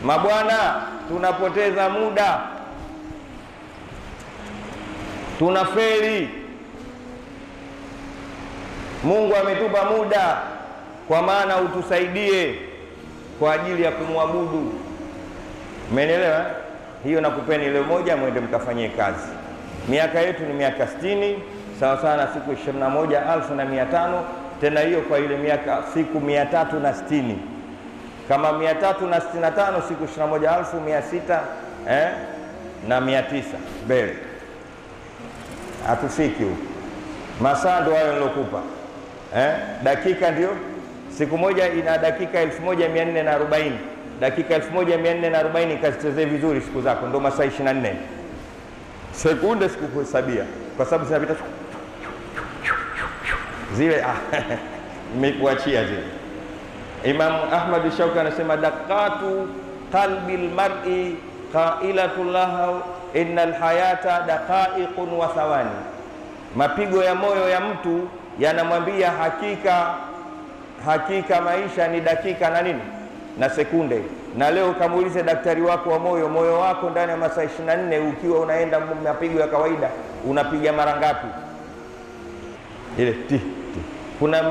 Mabwana, tunapoteza muda, tunafeli. Mungu ametupa muda kwa maana utusaidie kwa ajili ya kumwabudu. Umeelewa? Hiyo nakupeni leo moja mwende mkafanyie kazi. Miaka yetu ni miaka 60 sawa sawa na siku 21,500, tena hiyo kwa ile miaka siku 360. Kama 365 siku 21,600 na 900 mbele. Hatufiki huko. Masaa ndio hayo nilokupa. Dakika ndio siku moja ina dakika 1440. Dakika 1440 kazichezee vizuri siku zako, ndio masaa 24. Sekunde sikukuhesabia kwa sababu zinapita zile nimekuachia zile. Imam Ahmad Shauki anasema daqatu qalbil mar'i qailatul lahu innal hayata daqaiqun wa thawani. Mapigo ya moyo ya mtu yanamwambia hakika maisha ni dakika na nini na sekunde. Na leo kamuulize daktari wako wa moyo, moyo wako ndani ya masaa 24 ukiwa unaenda mapigo ya kawaida unapiga mara ngapi? Ile ti. Kuna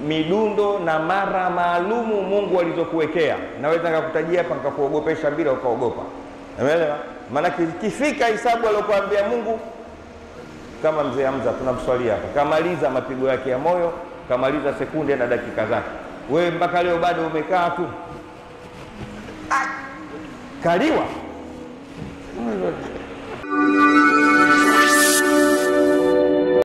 midundo na mara maalumu Mungu alizokuwekea. Naweza nikakutajia hapa nikakuogopesha bila ukaogopa. Umeelewa? Maana kifika hisabu aliyokuambia Mungu, kama mzee Hamza tunamswalia hapa, kamaliza mapigo yake ya moyo, kamaliza sekunde na dakika zake. Wewe mpaka leo bado umekaa tu. Kaliwa.